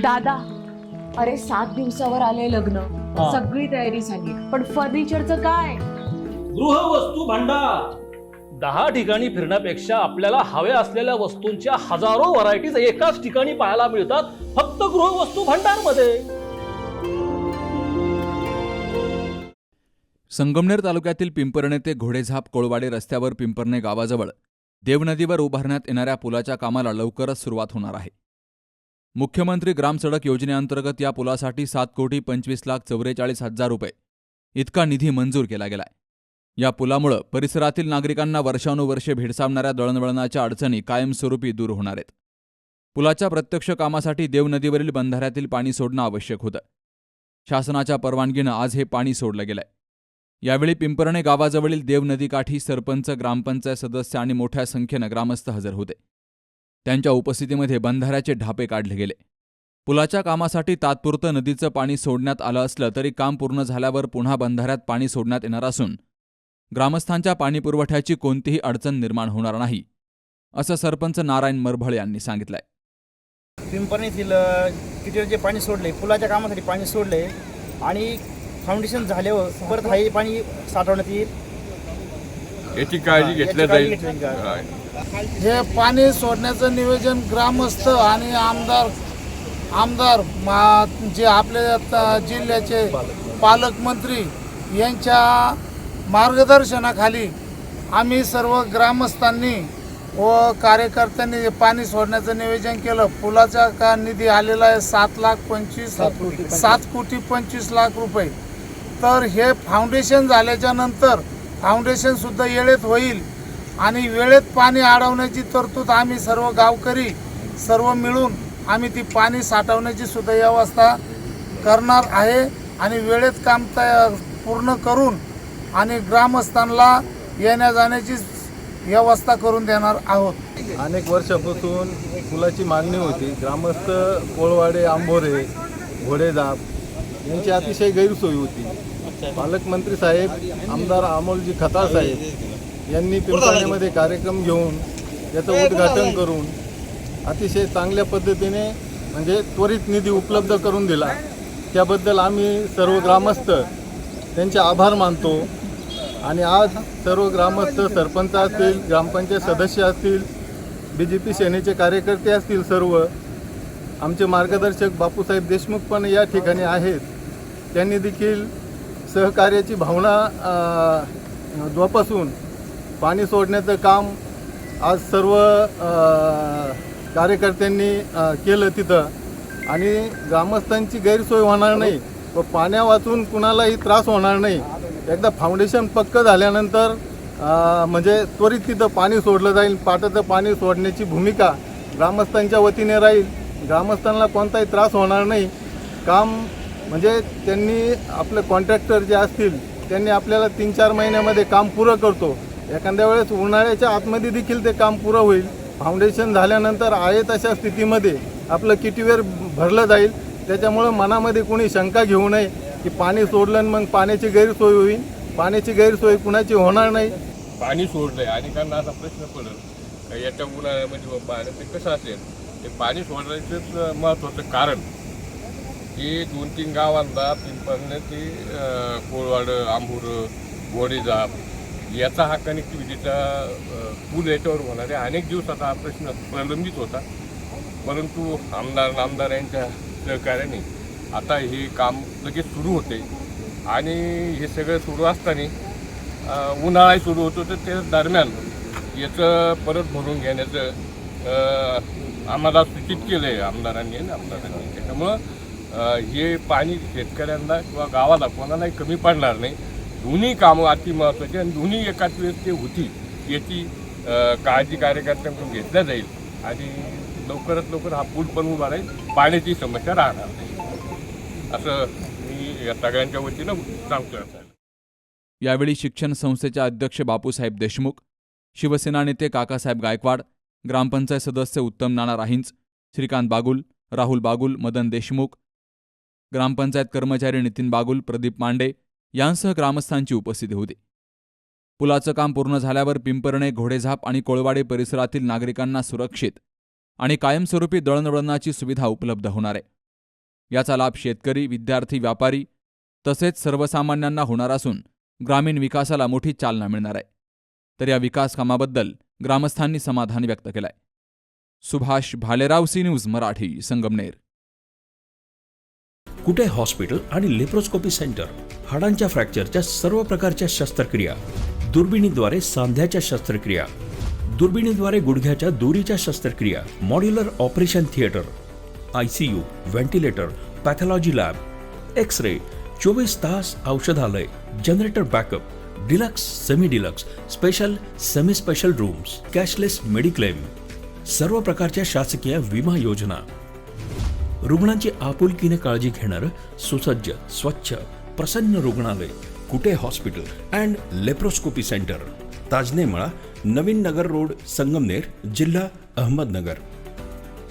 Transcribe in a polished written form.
दादा, अरे 7 दिवसावर आले लग्न, सगळी तयारी झाली, पण फर्निचरचं काय? गृहवस्तू भांडार 10 ठिकाणी फिरण्यापेक्षा आपल्याला हव्या असलेल्या वस्तूंच्या हजारो व्हरायटीज एकाच ठिकाणी पाहायला मिळतात, फक्त गृहवस्तू भांडार मध्ये. संगमनेर तालुक्यातील पिंपरणे ते घोडेझाप कोळवाडे रस्त्यावर पिंपरणे गावाजवळ देव नदीवर उभारण्यात येणाऱ्या पुलाच्या कामाला लवकरच सुरुवात होणार आहे. मुख्यमंत्री ग्राम सडक योजनेअंतर्गत या पुलासाठी 7,25,44,000 रुपये इतका निधी मंजूर केला गेलाय. या पुलामुळे परिसरातील नागरिकांना वर्षानुवर्षे भेडसावणाऱ्या दळणवळणाच्या अडचणी कायमस्वरूपी दूर होणार आहेत. पुलाच्या प्रत्यक्ष कामासाठी देव नदीवरील बंधाऱ्यातील पाणी सोडणं आवश्यक होतं. शासनाच्या परवानगीनं आज हे पाणी सोडलं गेलंय. यावेळी पिंपरणे गावाजवळील देव नदीकाठी सरपंच, ग्रामपंचायत सदस्य आणि मोठ्या संख्येनं ग्रामस्थ हजर होते. त्यांच्या उपस्थितीमध्ये बंधाऱ्याचे ढापे काढले गेले. पुलाच्या कामासाठी तात्पुरतं नदीचं पाणी सोडण्यात आलं असलं तरी काम पूर्ण झाल्यावर पुन्हा बंधाऱ्यात पाणी सोडण्यात येणार असून ग्रामस्थांच्या पाणीपुरवठ्याची कोणतीही अडचण निर्माण होणार नाही, असं सरपंच नारायण मरभळ यांनी सांगितलंय. पिंपरणीतील कितीचे पाणी सोडले, पुलाच्या कामासाठी पाणी सोडले आणि फाउंडेशन झाल्यावर परत हे पाणी साठवण्यात येईल याची काळजी घेतली जाईल. हे पाणी सोडण्याचं नियोजन ग्रामस्थ आणि आमदार जे आपल्या जिल्ह्याचे पालकमंत्री यांच्या मार्गदर्शनाखाली आम्ही सर्व ग्रामस्थांनी व कार्यकर्त्यांनी पाणी सोडण्याचं नियोजन केलं. पुलाचा का निधी आलेला आहे 7,25,00,000 रुपये. तर हे फाउंडेशन झाल्याच्या नंतर फाउंडेशनसुद्धा वेळेत होईल आणि वेळेत पाणी अडवण्याची तरतूद आम्ही सर्व गावकरी सर्व मिळून आम्ही ती पाणी साठवण्याची सुद्धा व्यवस्था करणार आहे आणि वेळेत काम पूर्ण करून आणि ग्रामस्थांना येण्या जाण्याची व्यवस्था करून देणार आहोत. अनेक वर्षापासून पुलाची मागणी होती. ग्रामस्थ कोळवाडे, आंबोरे, घोडेझाप यांची अतिशय गैरसोय होती. पालकमंत्री साहेब, आमदार अमोलजी खताळ साहेब यांनी पिंपरणेमध्ये कार्यक्रम घेऊन याचं उद्घाटन करून अतिशय चांगल्या पद्धतीने म्हणजे त्वरित निधी उपलब्ध करून दिला. त्याबद्दल आम्ही सर्व ग्रामस्थ त्यांचे आभार मानतो. आणि आज सर्व ग्रामस्थ, सरपंच असतील, ग्रामपंचायत सदस्य असतील, BJP सेनेचे कार्यकर्ते असतील, सर्व आमचे मार्गदर्शक बापूसाहेब देशमुख पण या ठिकाणी आहेत. त्यांनी देखील सहकार्याची भावना जोपासून पाणी सोडण्याचं काम आज सर्व कार्यकर्त्यांनी केलं तिथं. आणि ग्रामस्थांची गैरसोय होणार नाही व पाण्या वाचून कुणालाही त्रास होणार नाही. एकदा फाउंडेशन पक्क झाल्यानंतर म्हणजे त्वरित तिथं पाणी सोडलं जाईल. पाटाचं पाणी सोडण्याची भूमिका ग्रामस्थांच्या वतीने राहील. ग्रामस्थांना कोणताही त्रास होणार नाही. काम म्हणजे त्यांनी आपले कॉन्ट्रॅक्टर जे असतील त्यांनी आपल्याला 3-4 महिन्यामध्ये काम पुरं करतो. एखाद्या वेळेस उन्हाळ्याच्या आतमध्ये देखील ते काम पुरं होईल. फाउंडेशन झाल्यानंतर आहे तशा स्थितीमध्ये आपलं किटीवेर भरलं जाईल. त्याच्यामुळं मनामध्ये कोणी शंका घेऊ नये की पाणी सोडलं मग पाण्याची गैरसोय होईल. पाण्याची गैरसोय कुणाची होणार नाही. पाणी सोडलंय आणि त्यांना असा प्रश्न पडेल याच्या उन्हाळ्यामध्ये पाणी ते कसं असेल. ते पाणी सोडण्याचंच महत्त्वाचं कारण की 2-3 गावांना पिंपरणे ते कोळवाड, आंबूर, घोडेझाप याचा हा कनेक्टिव्हिटीचा पूल याच्यावर होणार आहे. अनेक दिवसाचा हा प्रश्न प्रलंबित होता, परंतु आमदार यांच्या सहकार्याने आता हे काम लगेच सुरू होते. आणि हे सगळं सुरू असताना उन्हाळा सुरू होतो, तर त्या दरम्यान याचं परत भरून घेण्याचं आम्हाला सूचित केलं आहे आमदारांनी. त्याच्यामुळं हे पाणी शेतकऱ्यांना किंवा गावाला कोणालाही कमी पडणार नाही. दोन्ही कामं अति महत्त्वाची आणि दोन्ही एकाच वेळेस ते होती याची काळजी कार्यकर्त्यांकडून घेतल्या जाईल आणि लवकरात लवकर हा पूल पण उभा राहील. पाण्याची समस्या राहणार नाही असं मी या सगळ्यांच्या वतीनं सांगतो. यावेळी शिक्षण संस्थेचे अध्यक्ष बापूसाहेब देशमुख, शिवसेना नेते काकासाहेब गायकवाड, ग्रामपंचायत सदस्य उत्तम नाना राहिंच, श्रीकांत बागुल, राहुल बागुल, मदन देशमुख, ग्रामपंचायत कर्मचारी नितीन बागुल, प्रदीप मांडे यांसह ग्रामस्थांची उपस्थिती होती. पुलाचं काम पूर्ण झाल्यावर पिंपरणे, घोडेझाप आणि कोळवाडे परिसरातील नागरिकांना सुरक्षित आणि कायमस्वरूपी दळणवळणाची सुविधा उपलब्ध होणार आहे. याचा लाभ शेतकरी, विद्यार्थी, व्यापारी तसेच सर्वसामान्यांना होणार असून ग्रामीण विकासाला मोठी चालना मिळणार आहे. तर या विकास कामाबद्दल ग्रामस्थांनी समाधान व्यक्त केलंय. Subhash Bhalerao, C news Marathi, Sangamner. Kute hospital आणि लेप्रोस्कोपी सेंटर, हाडांच्या फ्रॅक्चरच्या सर्व प्रकारच्या शस्त्रक्रिया, दुर्बिणीद्वारे सांध्याच्या शस्त्रक्रिया, दुर्बिणीद्वारे गुडघ्याच्या दोरीच्या शस्त्रक्रिया, modular operation theatre, ICU, ventilator, pathology lab, x ray, 24 तास औषधालय, generator backup, deluxe, semi deluxe, special, semi special rooms, cashless mediclaim, सर्व प्रकारच्या शासकीय विमा योजना, रुग्णांची आपुलकीने काळजी घेणारं सुसज्ज, स्वच्छ, प्रसन्न रुग्णालय, Kute hospital and laparoscopy centre, Tajne Mala, Navin Nagar road, Sangamner, जिल्हा अहमदनगर.